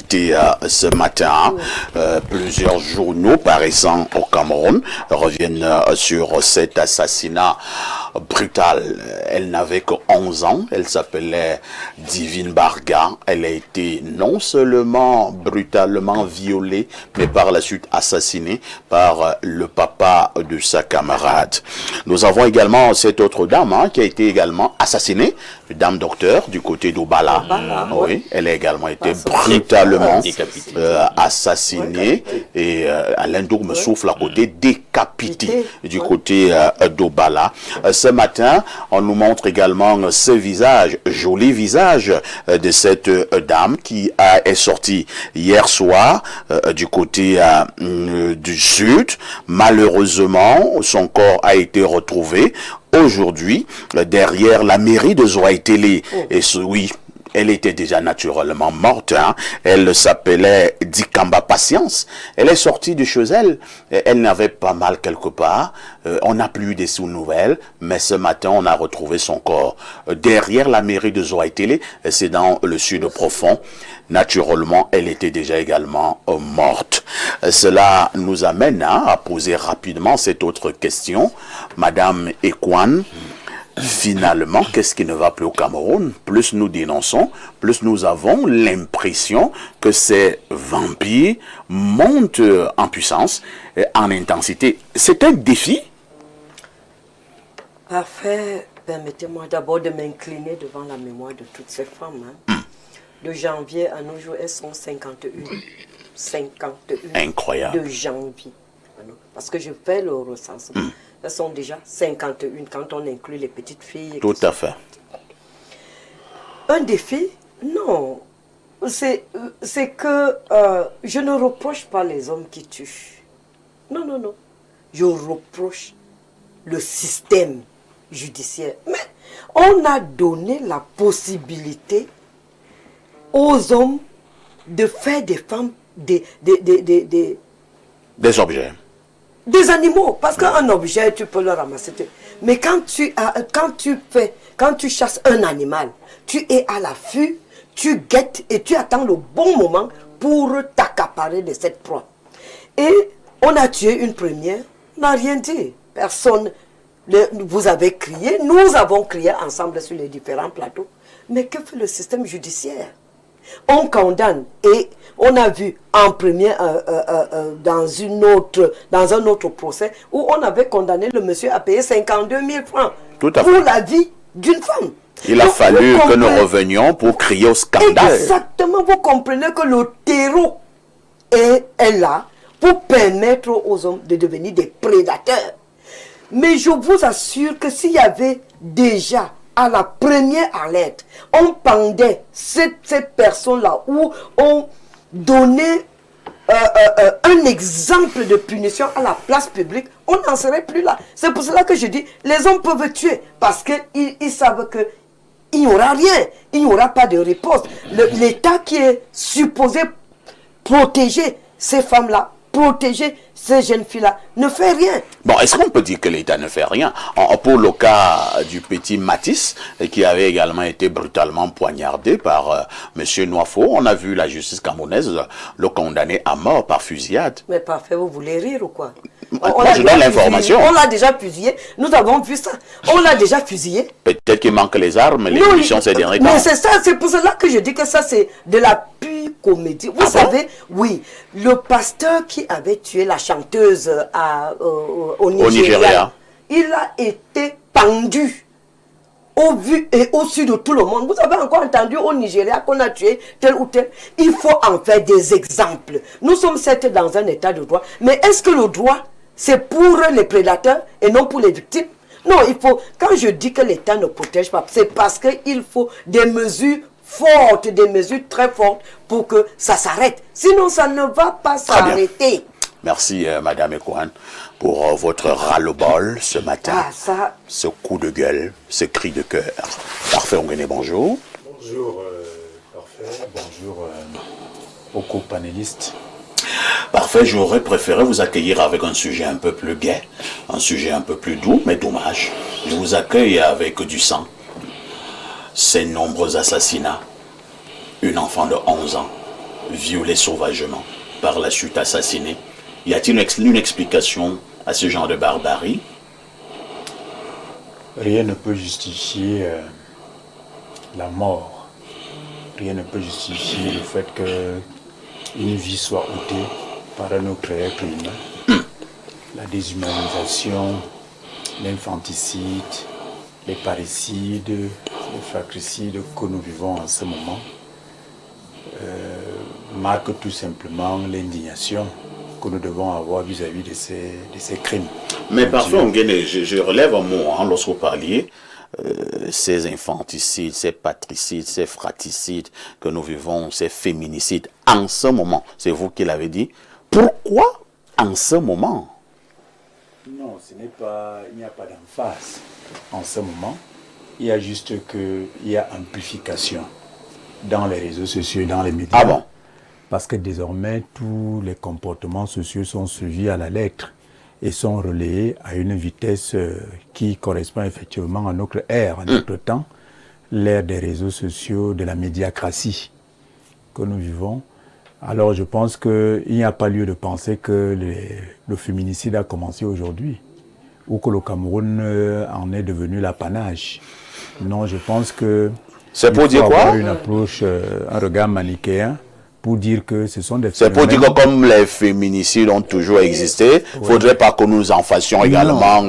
l'actualité ce matin. Plusieurs journaux paraissant au Cameroun reviennent sur cet assassinat brutal. Elle n'avait que 11 ans. Elle s'appelait Divine Barga. Elle a été non seulement brutalement violée, mais par la suite assassinée par le papa de sa camarade. Nous avons également cette autre dame qui a été également assassinée, une dame docteur du côté d'Obala. Oui, elle a également été brutalement assassinée et Alain Dour me souffle à côté décapité du côté d'Obala. Ce matin, on nous montre également ce visage, joli visage de cette dame qui est sortie hier soir du côté du sud. Malheureusement, son corps a été retrouvé aujourd'hui derrière la mairie de Zouaïtélé. Et oui, elle était déjà naturellement morte. Elle s'appelait Dikamba Patience. Elle est sortie de chez elle. Elle n'avait pas mal quelque part. On n'a plus eu des sous-nouvelles. Mais ce matin, on a retrouvé son corps derrière la mairie de Zouaïtélé. C'est dans le sud profond. Naturellement, elle était déjà également morte. Cela nous amène à poser rapidement cette autre question. Madame Ekwan, finalement, qu'est-ce qui ne va plus au Cameroun? Plus nous dénonçons, plus nous avons l'impression que ces vampires montent en puissance, en intensité. C'est un défi? Parfait. Permettez-moi d'abord de m'incliner devant la mémoire de toutes ces femmes. De janvier à nos jours, elles sont 51. 51. Incroyable. De janvier. Parce que je fais le recensement. Elles sont déjà 51 quand on inclut les petites filles. Tout à fait. Un défi? Non. C'est que je ne reproche pas les hommes qui tuent. Non, non, non. Je reproche le système judiciaire. Mais on a donné la possibilité aux hommes de faire des femmes des objets. Des animaux, parce qu'un objet, tu peux le ramasser. Mais quand tu chasses un animal, tu es à l'affût, tu guettes et tu attends le bon moment pour t'accaparer de cette proie. Et on a tué une première, on n'a rien dit. Personne, vous avez crié, nous avons crié ensemble sur les différents plateaux. Mais que fait le système judiciaire? On condamne et on a vu en premier dans un autre procès où on avait condamné le monsieur à payer 52 000 francs pour la vie d'une femme. Il a fallu que nous revenions pour crier au scandale. Exactement, vous comprenez que le terreau est là pour permettre aux hommes de devenir des prédateurs. Mais je vous assure que s'il y avait déjà à la première alerte, on pendait ces personnes-là où on donnait un exemple de punition à la place publique, on n'en serait plus là. C'est pour cela que je dis, les hommes peuvent tuer parce qu'ils savent qu'il n'y aura rien, il n'y aura pas de réponse. L'État qui est supposé protéger ces femmes-là, protéger ces jeunes filles-là, ne fait rien. Bon, est-ce qu'on peut dire que l'État ne fait rien? Pour le cas du petit Matisse, qui avait également été brutalement poignardé par M. Noifo, on a vu la justice camerounaise le condamner à mort par fusillade. Mais parfait, vous voulez rire ou quoi? Moi, je donne l'information. On l'a déjà fusillé, nous avons vu ça. On l'a déjà fusillé. Peut-être qu'il manque les armes, les munitions ces derniers temps. Mais c'est ça, c'est pour cela que je dis que ça c'est de la pure comédie. Vous savez, oui, le pasteur qui avait tué la chanteuse au Nigeria, il a été pendu au vu et au su de tout le monde. Vous avez encore entendu au Nigeria qu'on a tué tel ou tel. Il faut en faire des exemples. Nous sommes certes dans un état de droit, mais est-ce que le droit, c'est pour les prédateurs et non pour les victimes? Non, il faut, quand je dis que l'État ne protège pas, c'est parce qu'il faut des mesures fortes, des mesures très fortes pour que ça s'arrête. Sinon, ça ne va pas s'arrêter. Merci, Madame Ekwan, pour votre ras-le-bol ce matin. Ce coup de gueule, ce cri de cœur. Parfait, Onguene, bonjour. Bonjour, Parfait. Bonjour aux co-panélistes. Parfait, j'aurais préféré vous accueillir avec un sujet un peu plus gai, un sujet un peu plus doux, mais dommage. Je vous accueille avec du sang. Ces nombreux assassinats. Une enfant de 11 ans. violé sauvagement, par la suite assassiné. Y a-t-il une explication à ce genre de barbarie? Rien ne peut justifier la mort. Rien ne peut justifier le fait qu'une vie soit ôtée par un autre être humain. La déshumanisation, l'infanticide, les parricides, les fratricides que nous vivons en ce moment marquent tout simplement l'indignation que nous devons avoir vis-à-vis de ces crimes. Mais parfois, je relève un mot lorsque vous parliez, ces infanticides, ces patricides, ces fratricides que nous vivons, ces féminicides, en ce moment, c'est vous qui l'avez dit. Pourquoi en ce moment? Non, il n'y a pas d'emphase en ce moment. Il y a juste qu'il y a amplification dans les réseaux sociaux et dans les médias. Ah bon? Parce que désormais, tous les comportements sociaux sont suivis à la lettre et sont relayés à une vitesse qui correspond effectivement à notre ère, à notre temps, l'ère des réseaux sociaux, de la médiacratie que nous vivons. Alors je pense qu'il n'y a pas lieu de penser que le féminicide a commencé aujourd'hui ou que le Cameroun en est devenu l'apanage. Non, je pense que c'est pour dire quoi? Une approche, un regard manichéen pour dire que ce sont des phénomènes... C'est pour dire que comme les féminicides ont toujours existé, il ne faudrait pas que nous en fassions également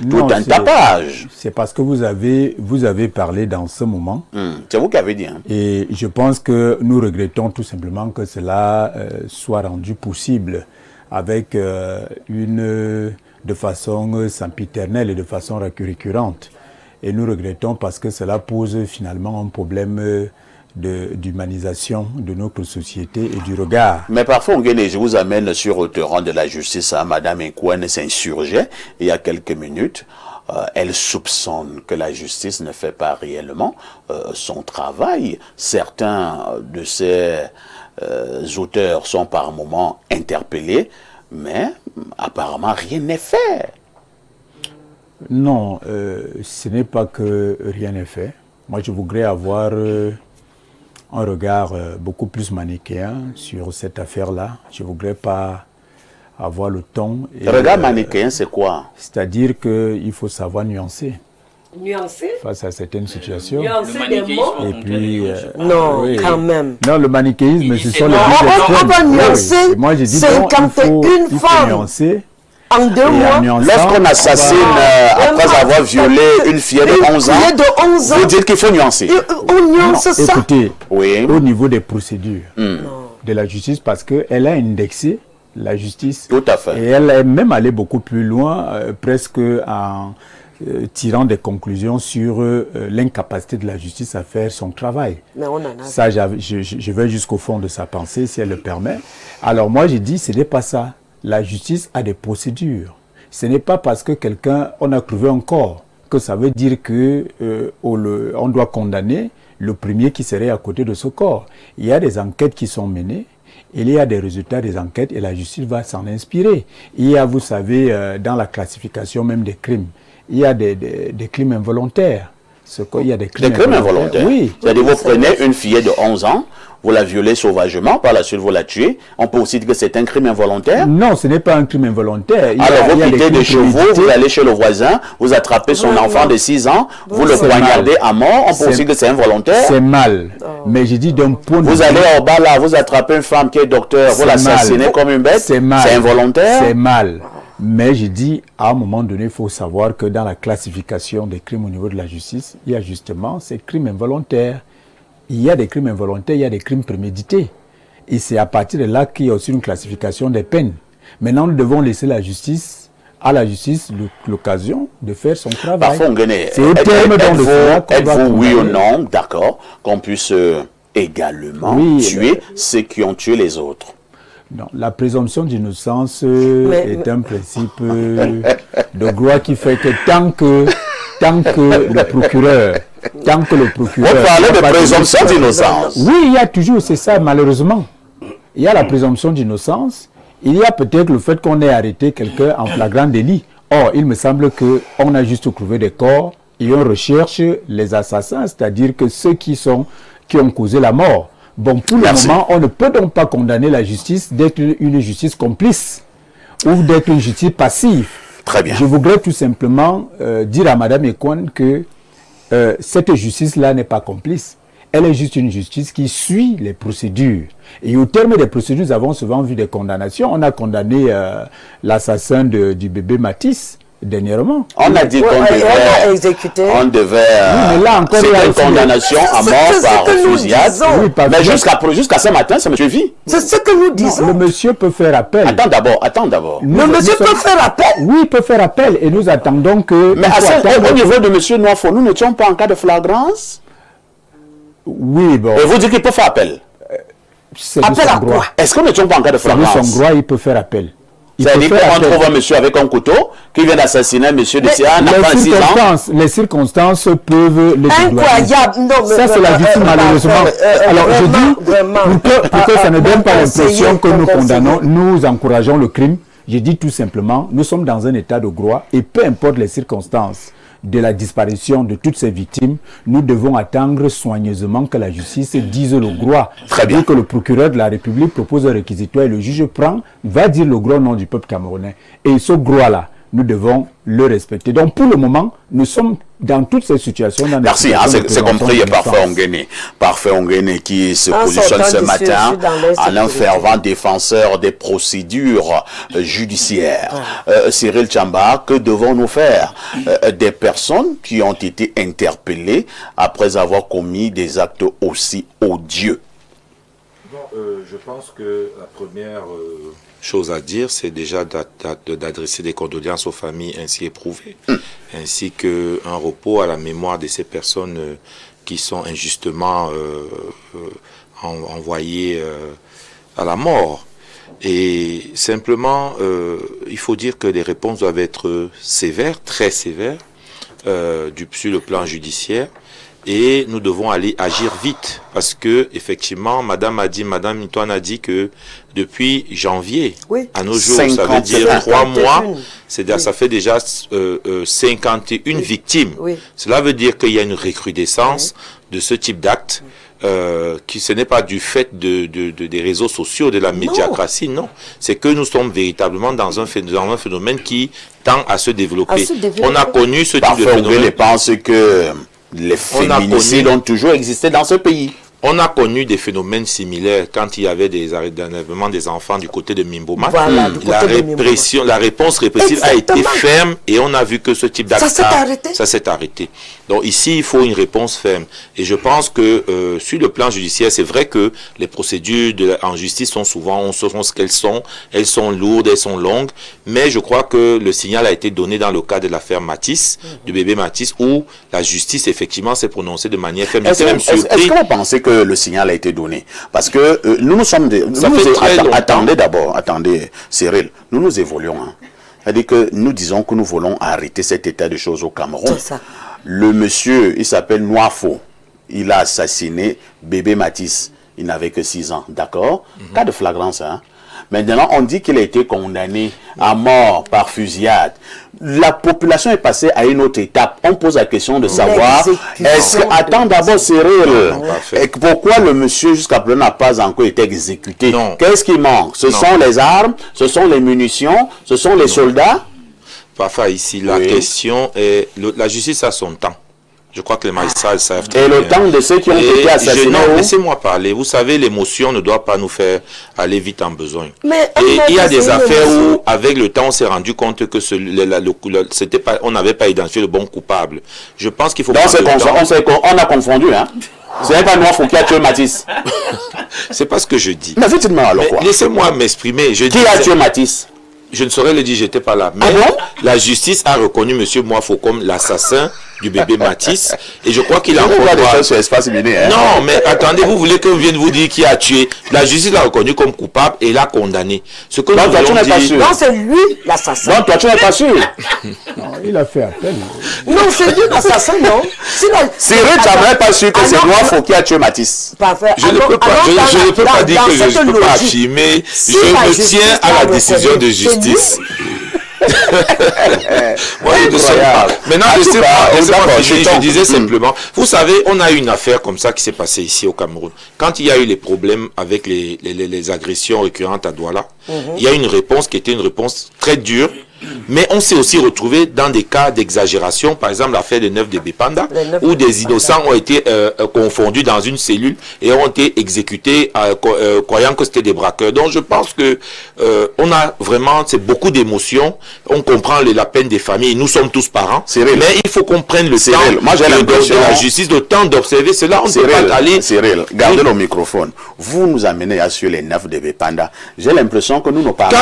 tout un tapage. C'est parce que vous avez parlé dans ce moment. C'est vous qui avez dit. Hein. Et je pense que nous regrettons tout simplement que cela soit rendu possible avec de façon sempiternelle et de façon récurrente. Et nous regrettons parce que cela pose finalement un problème d'humanisation de notre société et du regard. Mais parfois, je vous amène sur le terrain de la justice. Madame Nkouane s'insurgeait il y a quelques minutes. Elle soupçonne que la justice ne fait pas réellement son travail. Certains de ces auteurs sont par moments interpellés, mais apparemment rien n'est fait. Non, ce n'est pas que rien n'est fait. Moi, je voudrais avoir un regard beaucoup plus manichéen sur cette affaire-là. Je ne voudrais pas avoir le ton. Le regard manichéen, c'est quoi? C'est-à-dire qu'il faut savoir nuancer. Nuancer? Face à certaines situations. Nuancer des mots? Et puis... non, oui. Quand même. Non, le manichéisme, ce sont les on va nuancer. Oui. Moi, j'ai dit 51 femmes. Nuancer. En 2 mois, lorsqu'on assassine après avoir violé une fillette de 11 ans, vous dites qu'il faut nuancer. On nuance ça. Écoutez, au niveau des procédures de la justice, parce qu'elle a indexé la justice. Tout à fait. Et elle est même allée beaucoup plus loin, presque en tirant des conclusions sur l'incapacité de la justice à faire son travail. Mais on en a... Ça, je vais jusqu'au fond de sa pensée, si elle le permet. Alors moi, j'ai dit, ce n'est pas ça. La justice a des procédures. Ce n'est pas parce que on a trouvé un corps que ça veut dire que on doit condamner le premier qui serait à côté de ce corps. Il y a des enquêtes qui sont menées, il y a des résultats des enquêtes et la justice va s'en inspirer. Il y a, vous savez, dans la classification même des crimes, il y a des crimes involontaires. Il y a des crimes involontaires. Oui. C'est-à-dire vous prenez une fillette de 11 ans, vous la violez sauvagement, par la suite vous la tuez. On peut aussi dire que c'est un crime involontaire? Non, ce n'est pas un crime involontaire. Alors vous quittez des chevaux, vous allez chez le voisin, vous attrapez son enfant de 6 ans, vous le poignardez à mort, on peut aussi dire que c'est involontaire? C'est mal. Mais j'ai dit d'un point de vue... Vous allez au bar là, vous attrapez une femme qui est docteur, vous l'assassinez comme une bête? C'est mal. C'est involontaire? C'est mal. Mais j'ai dit, à un moment donné, il faut savoir que dans la classification des crimes au niveau de la justice, il y a justement ces crimes involontaires. Il y a des crimes involontaires, il y a des crimes prémédités. Et c'est à partir de là qu'il y a aussi une classification des peines. Maintenant, nous devons laisser à la justice l'occasion de faire son travail. Parfois, c'est au terme de cela qu'on doit êtes-vous, oui ou non, d'accord, qu'on puisse également tuer ceux qui ont tué les autres? Non, la présomption d'innocence est un principe de droit qui fait que tant que le procureur... On parlait de présomption d'innocence. Oui, il y a toujours, c'est ça malheureusement. Il y a la présomption d'innocence, il y a peut-être le fait qu'on ait arrêté quelqu'un en flagrant délit. Or, il me semble qu'on a juste trouvé des corps et on recherche les assassins, c'est-à-dire que ceux qui ont causé la mort. Bon, pour le moment, on ne peut donc pas condamner la justice d'être une justice complice ou d'être une justice passive. Très bien. Je voudrais tout simplement dire à Madame Ekwan que cette justice-là n'est pas complice. Elle est juste une justice qui suit les procédures. Et au terme des procédures, nous avons souvent vu des condamnations. On a condamné l'assassin du bébé Matisse dernièrement. On a dit qu'on devait mais là encore, il y a une condamnation à mort par fusillade. Oui, mais jusqu'à ce matin, c'est M. Vi. C'est ce que nous disons. Non, le monsieur peut faire appel. Attends d'abord. Le monsieur peut faire appel. Oui, il peut faire appel. Et nous attendons que... Mais au niveau de M. Noirfo, nous n'étions pas en cas de flagrance. Oui, bon. Et vous dites qu'il peut faire appel. Appel à quoi? Est-ce qu'on n'était pas en cas de flagrance? C'est son droit, il peut faire appel. C'est-à-dire qu'on trouve un monsieur avec un couteau qui vient d'assassiner un monsieur de 6 ans. Les circonstances peuvent le incroyable. Non, ça, c'est la justice, malheureusement. Alors, je dis, pour que ça ne donne pas l'impression que nous condamnons, nous encourageons le crime, je dis tout simplement, nous sommes dans un état de droit et peu importe les circonstances de la disparition de toutes ces victimes, nous devons attendre soigneusement que la justice dise le droit. Très bien. Que le procureur de la République propose un réquisitoire et le juge va dire le droit au nom du peuple camerounais. Et ce droit-là, nous devons le respecter. Donc pour le moment, nous sommes dans toutes ces situations. Merci, c'est compris, Parfait Ongene qui se positionne ce matin en un fervent défenseur des procédures judiciaires. Cyril Tchamba, que devons-nous faire des personnes qui ont été interpellées après avoir commis des actes aussi odieux? Je pense que la première chose à dire, c'est déjà d'adresser des condoléances aux familles ainsi éprouvées, ainsi qu'un repos à la mémoire de ces personnes qui sont injustement envoyées à la mort. Et simplement, il faut dire que les réponses doivent être sévères, très sévères, sur le plan judiciaire. Et nous devons aller agir vite parce que effectivement, Madame Antoine a dit que depuis janvier à nos jours, ça veut dire 3 mois, c'est-à-dire ça fait déjà 51 victimes. Cela veut dire qu'il y a une recrudescence de ce type d'actes. Qui ce n'est pas du fait des réseaux sociaux, de la médiacratie, non. C'est que nous sommes véritablement dans un phénomène qui tend à se développer. On a connu ce type de phénomène. Je pense que les féminicides ont toujours existé dans ce pays. On a connu des phénomènes similaires quand il y avait des arrêts d'enlèvement des enfants du côté de Mimboma. Voilà, la réponse répressive a été ferme et on a vu que ce type d'acte ça s'est arrêté. Donc ici, il faut une réponse ferme. Et je pense que sur le plan judiciaire, c'est vrai que les procédures en justice sont souvent, on sait ce qu'elles sont. Elles sont lourdes, elles sont longues. Mais je crois que le signal a été donné dans le cas de l'affaire Matisse, du bébé Matisse, où la justice, effectivement, s'est prononcée de manière ferme. Est-ce que vous pensez que le signal a été donné? Parce que nous sommes... Attendez, Cyril, nous évoluons. Hein. C'est-à-dire que nous disons que nous voulons arrêter cet état de choses au Cameroun. C'est ça. Le monsieur, il s'appelle Noirfo. Il a assassiné bébé Matisse. Il n'avait que 6 ans, d'accord? Cas de flagrance, hein? Maintenant, on dit qu'il a été condamné à mort par fusillade. La population est passée à une autre étape. On pose la question de savoir, attends d'abord Cyril, pourquoi le monsieur jusqu'à présent n'a pas encore été exécuté? Qu'est-ce qui manque? Ce sont les armes, ce sont les munitions, ce sont les soldats? Parfois ici, la question est, la justice a son temps. Je crois que les magistrats savent. Et le temps de ceux qui ont été assassinés. Non, laissez-moi parler. Vous savez, l'émotion ne doit pas nous faire aller vite en besogne. Mais et il y a des affaires où, avec le temps, on s'est rendu compte que on n'avait pas identifié le bon coupable. Je pense qu'il faut. On a confondu, hein. Ce n'est pas Noirfo qui a tué Matisse. C'est pas ce que je dis. Mais effectivement, alors quoi? Laissez-moi m'exprimer. Qui a tué Matisse? Je ne saurais le dire, j'étais pas là. Mais la justice a reconnu M. Noirfo comme l'assassin du bébé Matisse. Et je crois qu'il a encore... sur espace miné, hein? Non, mais attendez, vous voulez que je vienne vous dire qui a tué? La justice l'a reconnu comme coupable et l'a condamné. Ce que donc, toi, tu n'es pas sûr. Non, c'est lui l'assassin. Donc, toi, tu n'es pas sûr. Non, il a fait appel. Non, c'est lui l'assassin, non. Cyril, tu n'es pas sûr que c'est Noirfo qui a tué Matisse. Parfait. Je ne peux pas dire que je ne peux pas affirmer. Je me tiens à la décision de justice. Moi, je ne sais pas. Maintenant, je disais simplement, vous savez, on a eu une affaire comme ça qui s'est passée ici au Cameroun. Quand il y a eu les problèmes avec les agressions récurrentes à Douala, il y a une réponse qui était une réponse très dure. Mais on s'est aussi retrouvé dans des cas d'exagération, par exemple l'affaire des 9 de Bépanda, où des innocents ont été confondus dans une cellule et ont été exécutés croyant que c'était des braqueurs. Donc je pense que on a vraiment, c'est beaucoup d'émotions, on comprend la peine des familles, nous sommes tous parents, mais il faut qu'on prenne le temps Moi, j'ai l'impression de la justice, le temps d'observer cela, on ne peut pas aller... Cyril, gardez le microphone. Vous nous amenez à sur les 9 de Bépanda. J'ai l'impression que nous ne parlons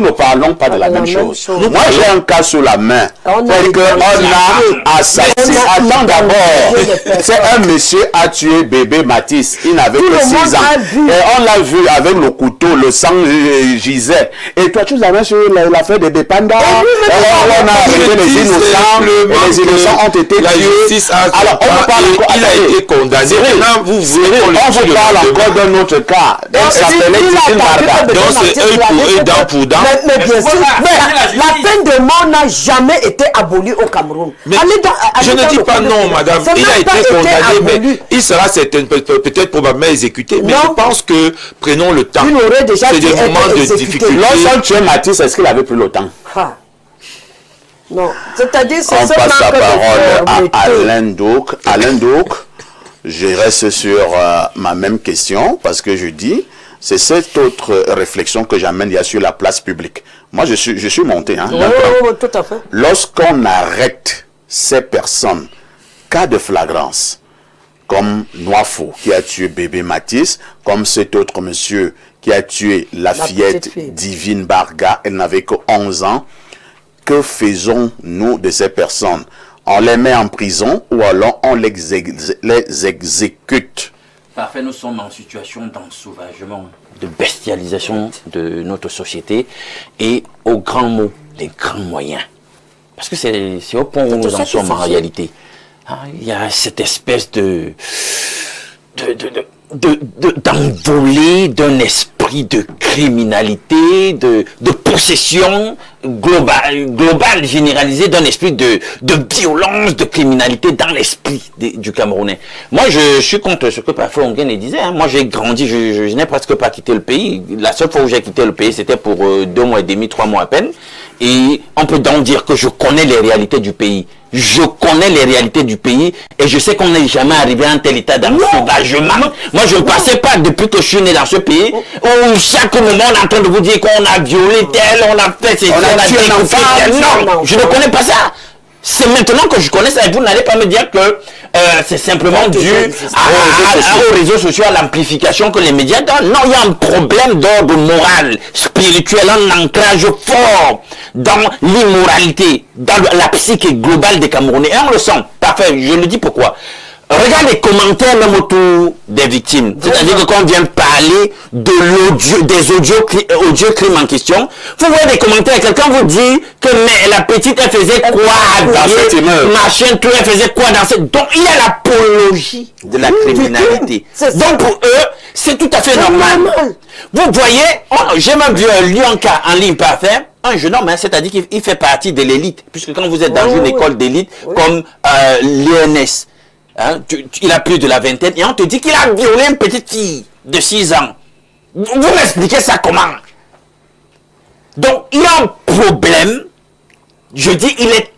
nous ne parlons pas de la même chose. Moi, j'ai un cas sous la main. On a assassiné. Attends d'abord. C'est un monsieur a tué bébé Matisse. Il n'avait que 6 ans. Et on l'a vu avec le couteau, le sang gisait. Et toi, tu nous amènes sur l'affaire de Bépanda. On a arrêté les innocents. Et les innocents ont été tués. Alors, on parle encore. Il a été condamné. On vous parle encore d'un autre cas. Il s'appelait Titine Barda. Donc, c'est œil pour œil, dent pour dent. Mais bien sûr, la peine de mort n'a jamais été abolie au Cameroun. Je ne dis pas non, madame. Il a été condamné, mais il sera peut-être probablement exécuté. Mais je pense que prenons le temps. C'est des moments de difficulté. Lorsqu'on tuait Matisse, est-ce qu'il avait pris le temps? Non, c'est-à-dire c'est on passe la parole à Alain Douk. Alain Douk, je reste sur ma même question parce que je dis, c'est cette autre réflexion que j'amène sur la place publique. Moi, je suis monté. Tout à fait. Lorsqu'on arrête ces personnes, cas de flagrance, comme Noifo qui a tué bébé Matisse, comme cet autre monsieur qui a tué la fillette Divine Barga, elle n'avait que 11 ans, que faisons-nous de ces personnes? On les met en prison ou alors on les exécute? Parfait, nous sommes en situation d'ensauvagement, de bestialisation de notre société et aux grands mots, les grands moyens. Parce que c'est au point où nous en sommes en réalité. Il y a cette espèce d'envolée d'un esprit de criminalité, de possession globale généralisée d'un esprit de violence, de criminalité dans l'esprit du Camerounais. Moi, je suis contre ce que parfois Onguène disait. Moi, j'ai grandi, je n'ai presque pas quitté le pays. La seule fois où j'ai quitté le pays, c'était pour 2 mois et demi, 3 mois à peine. Et on peut donc dire que je connais les réalités du pays. Je connais les réalités du pays et je sais qu'on n'est jamais arrivé à un tel état d'ensauvagement. Moi, je ne pensais pas depuis que je suis né dans ce pays où chaque moment on est en train de vous dire qu'on a violé tel, on a fait ces on a tué un enfant. Non, je ne connais pas ça. C'est maintenant que je connais ça et vous n'allez pas me dire que c'est simplement dû aux réseaux sociaux, à l'amplification que les médias donnent. Non, il y a un problème d'ordre moral, spirituel, un ancrage fort dans l'immoralité, dans la psyché globale des Camerounais. Et on le sent. Parfait, je le dis pourquoi. Regarde les commentaires même autour des victimes. C'est-à-dire que quand on vient parler de des audio crimes en question, vous voyez des commentaires, quelqu'un vous dit que mais la petite elle faisait quoi dans cet immeuble, machin, tout elle faisait quoi dans cette... Donc il y a l'apologie de la criminalité. Donc pour eux, c'est tout à fait normal. Vous voyez, j'ai même vu un lion en ligne parfait, un jeune homme, c'est-à-dire qu'il fait partie de l'élite, puisque quand vous êtes dans une école d'élite comme l'ENS, il a plus de la vingtaine et on te dit qu'il a violé une petite fille de 6 ans. Vous m'expliquez ça comment? Donc il y a un problème, je dis il est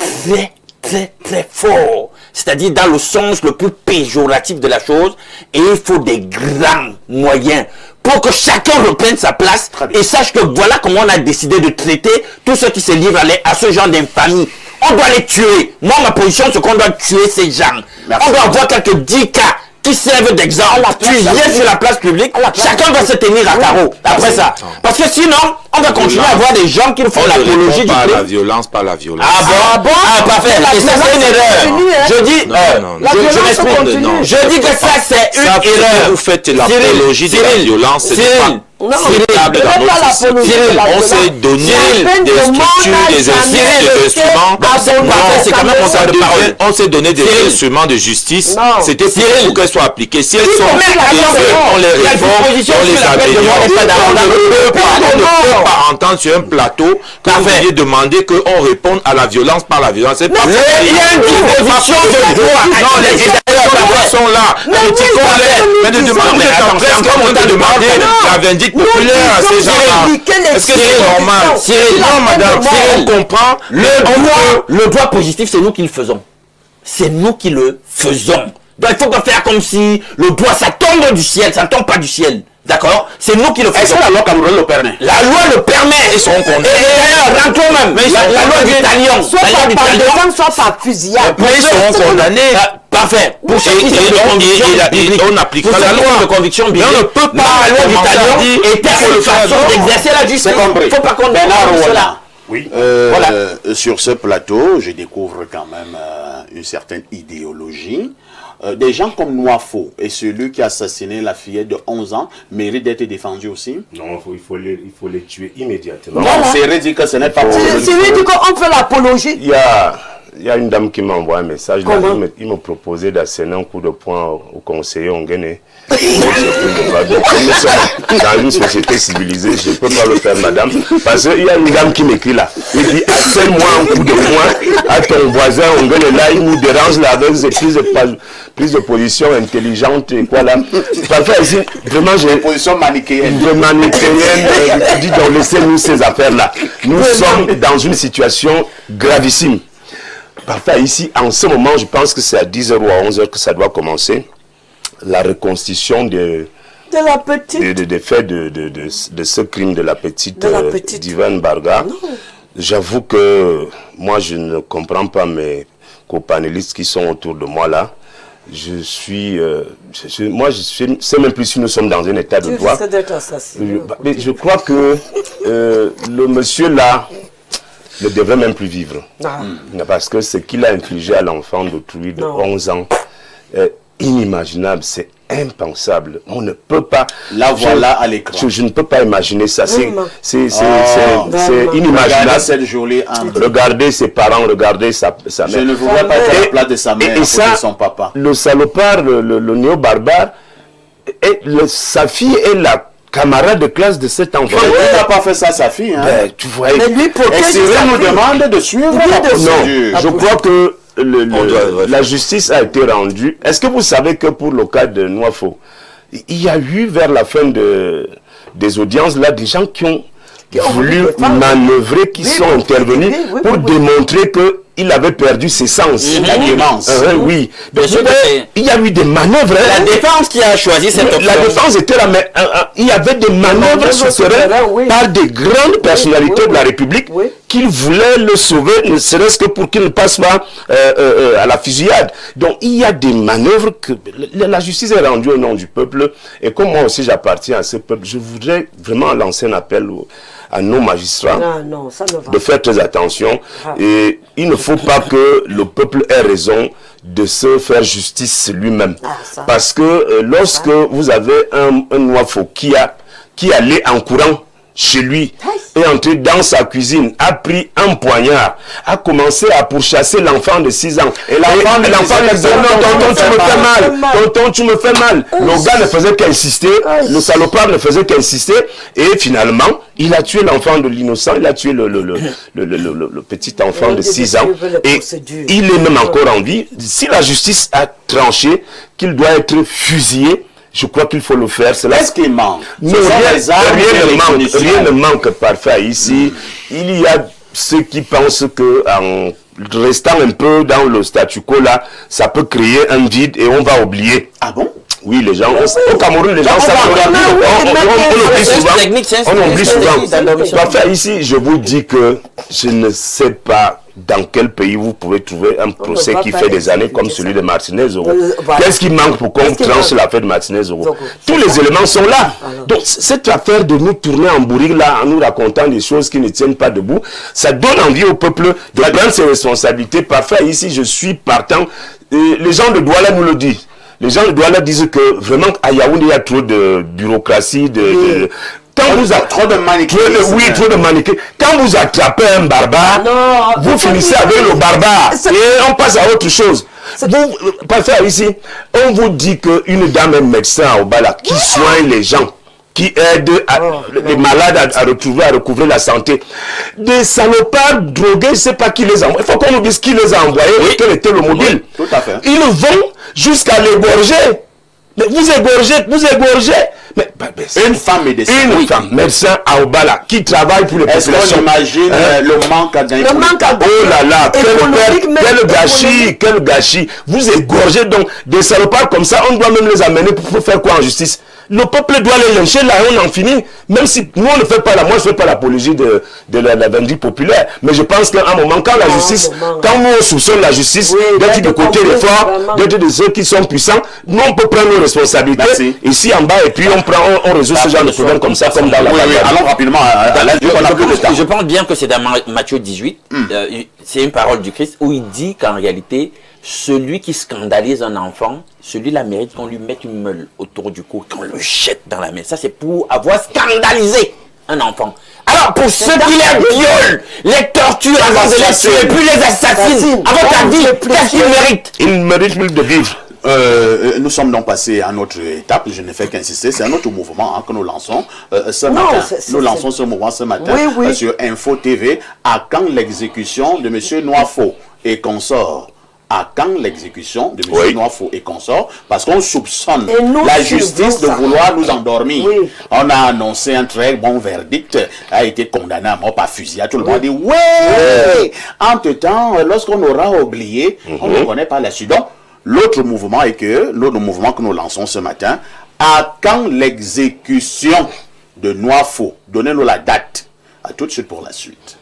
très fort, c'est-à-dire dans le sens le plus péjoratif de la chose, et il faut des grands moyens pour que chacun reprenne sa place et sache que voilà comment on a décidé de traiter tous ceux qui se livrent à ce genre d'infamie. On doit les tuer. Moi, ma position, c'est qu'on doit tuer ces gens. Merci. On doit avoir quelques 10 cas qui servent d'exemple. Tu viens sur la place publique, chacun doit se tenir à carreau après ça. Parce que sinon, on va continuer à avoir des gens qui font l'apologie du crime. La violence, pas la violence. Ah bon? Ah, parfait. Et ça, c'est une erreur. Je dis, je dis que ça, c'est une erreur. Vous faites l'apologie de la violence, Non, acceptable c'est dans pas notre la société. politique, Cyril, la On violence. s'est donné Certaines des demandes structures, n'a des jamais instruments. été c'est quand même abordées. on s'en de parole. On s'est donné des Cyril. instruments de justice. Non. C'était Cyril. pour qu'elles soient appliquées. Si elles Il sont faut mettre la appliquées, on les Il y a une réforme, proposition on les sur la peine de mort, améliore. n'est pas On dans- ne peut pas entendre sur un plateau que vous Parfait. vouliez demander qu'on réponde à la violence par la violence. C'est pas Il y a une proposition de loi. Non, les États sont là. Critiquons-les. Mais de demander, vous êtes en train de demander la vindicte populaire à ces gens-là. Est-ce que c'est normal? Cyril, Non, madame, Cyril, on comprend. Le droit positif, c'est nous qui le faisons. C'est nous qui le faisons. Donc il faut pas faire comme si le droit, ça tombe du ciel, ça ne tombe pas du ciel. D'accord? C'est nous qui le Est-ce faisons. que la loi camerounaise le permet? La loi le permet. Ils sont condamnés. Et d'ailleurs, rentrons même. La loi du talion. Soit La loi par du par talion. exemple, soit par fusillade. Mais ils seront condamnés. Parfait. Pour ceux qui Et sont de conviction biblique. on appliquera Pour ceux la qui loi. sont de conviction Mais on biblique. ne peut pas La loi du commencer à talion dire, était il faut le une faire. façon Non. d'exercer la justice. C'est compris. Il ne faut pas qu'on Bernard dérange Roland. cela. Oui. Voilà. Sur ce plateau, je découvre quand même une certaine idéologie. Des gens comme Noifo et celui qui a assassiné la fillette de 11 ans méritent d'être défendus aussi. Non, il faut les tuer immédiatement. Non, c'est dit que ce n'est pas C'est lui dit qu'on fait l'apologie. Il y a une dame qui m'a envoyé un message. Là, Comment? il me proposait d'asséner un coup de poing au conseiller Onguené. Nous sommes dans une société civilisée, je ne peux pas le faire, madame. Parce qu'il y a une dame qui m'écrit là. Il dit assène-moi un coup de poing à ton voisin Onguené. Là, il nous dérange là avec ses prises de position intelligentes et quoi là. Parfois ici, vraiment, j'ai. position manichéenne. De manichéenne, dis donc, laissez-nous ces affaires-là. Nous sommes dans une situation gravissime. Parfois ici, en ce moment, je pense que c'est à 10h ou à 11h que ça doit commencer. La reconstitution De la petite. des faits de ce crime de la petite, Divane Barga. J'avoue que moi, je ne comprends pas mes copanélistes qui sont autour de moi là. Je sais même plus si nous sommes dans un état de Tu droit. risques d'être assassiné. Mais je crois que le monsieur là ne devrait même plus vivre. Ah. Parce que ce qu'il a infligé à l'enfant d'autrui de Non. 11 ans est inimaginable, c'est impensable. On ne peut pas... La voilà à l'écran. Je ne peux pas imaginer ça. Vraiment. C'est Vraiment. inimaginable. Regardez cette jolie âme. Regardez ses parents, regardez sa mère. Je ne voudrais pas être à la place de sa mère, à côté de son papa. Le salopard, le néo-barbare, sa fille est la camarade de classe de cet enfant. Il n'a pas fait ça à sa fille. Hein. Ben, tu vois, Mais lui, pour Et Cyril nous demande de suivre la procédure. non, je crois que la justice a été rendue. Est-ce que vous savez que pour le cas de Noifo, il y a eu vers la fin des audiences là des gens qui ont voulu manœuvrer, qui sont intervenus pour démontrer que il avait perdu ses sens. La démence. Oui. Bien sûr que c'est- Il y a eu des manœuvres. La hein. défense qui a choisi cette option. La défense était là, mais il y avait des manœuvres souterraines oui. par des grandes personnalités oui, de la oui. République Oui. qui voulaient le sauver, ne serait-ce que pour qu'il ne passe pas à la fusillade. Donc il y a des manœuvres que la justice est rendue au nom du peuple. Et comme moi aussi j'appartiens à ce peuple, je voudrais vraiment lancer un appel à nos magistrats Non, ça ne va de faire très attention. Ah. Et il ne faut pas que le peuple ait raison de se faire justice lui-même. Ah, ça. Parce que lorsque vous avez un Noifo qui allait en courant chez lui, est entré dans sa cuisine, a pris un poignard, a commencé à pourchasser l'enfant de 6 ans. Et l'enfant lui disait, non, tonton, tu me fais mal. Tonton, tu me fais mal. Le gars ne faisait qu'insister, le salopard ne faisait qu'insister. Et finalement, il a tué l'enfant de l'innocent, il a tué le petit enfant de 6 ans. Et il est même encore en vie. Si la justice a tranché qu'il doit être fusillé, je crois qu'il faut le faire. Qu'est-ce qui manque? Non, rien ne manque parfois ici. Il y a ceux qui pensent que en restant un peu dans le statu quo là, ça peut créer un vide et on va oublier. Ah bon? Oui, les gens, au Cameroun, les gens savent. On oublie souvent. Parfois ici, je vous dis que je ne sais pas dans quel pays vous pouvez trouver un procès qui fait des années comme celui de Martinez Oro. Qu'est-ce qui manque pour qu'on tranche l'affaire de Martinez Oro? Tous les éléments sont là. Donc cette affaire de nous tourner en bourrique là, en nous racontant des choses qui ne tiennent pas debout, ça donne envie au peuple de prendre ses responsabilités. Parfois ici, je suis partant. Les gens de Douala nous le disent. Les gens de Douala disent que vraiment à Yaoundé il y a trop de bureaucratie, tant quand vous trop de manichéisme. oui, trop de manichéisme. Quand vous attrapez un barbare, Non, vous finissez avec le barbare et on passe à autre chose. Vous, parfait, ici, on vous dit qu'une dame, un médecin à Obala qui soigne les gens, qui aide les malades à recouvrer la santé. Des salopards drogués, je ne sais pas qui les a envoyés. Il faut qu'on nous dise qui les a envoyés et quel était le mobile. Oui, tout à fait. Ils vont jusqu'à l'égorger. Mais vous égorgez. Mais, une femme médecin. Une femme médecin à Obala qui travaille pour les populations. Est-ce qu'on imagine le manque à gagner? Oh là là, quel gâchis. Vous égorgez donc des salopards comme ça, on doit même les amener pour faire quoi en justice? Le peuple doit les lyncher, là on en finit. Même si nous on ne fait pas moi je ne fais pas l'apologie de la vindicte populaire. Mais je pense qu'à un moment, quand la justice, quand nous on soupçonne la justice d'être du côté des forts, d'être de ceux qui sont puissants, nous on peut prendre nos responsabilités. Merci. Ici en bas et puis on résout ce genre de problème comme ça, comme dans la allons rapidement à la je pense bien que c'est dans Matthieu 18, c'est une parole du Christ où il dit qu'en réalité, celui qui scandalise un enfant, celui-là mérite qu'on lui mette une meule autour du cou, qu'on le jette dans la mer. Ça, c'est pour avoir scandalisé un enfant. Alors, pour ceux qui les violent, les torturent avant de les tuer, puis les assassinent, à votre avis, qu'est-ce qu'ils méritent? Ils méritent plus de vivre. Nous sommes donc passés à notre étape, je ne fais qu'insister, c'est un autre mouvement que nous lançons ce matin. Nous lançons ce mouvement ce matin sur Info TV. À quand l'exécution de M. Noifo et consorts? À quand l'exécution de M. Noifo et consorts? Parce qu'on soupçonne la justice de vouloir nous endormir. On a annoncé un très bon verdict, a été condamné à mort par fusillade. Tout le monde dit Entre-temps, lorsqu'on aura oublié, on ne connaît pas la suite. Donc, l'autre mouvement que nous lançons ce matin, à quand l'exécution de Noifo? Donnez-nous la date. À tout de suite pour la suite.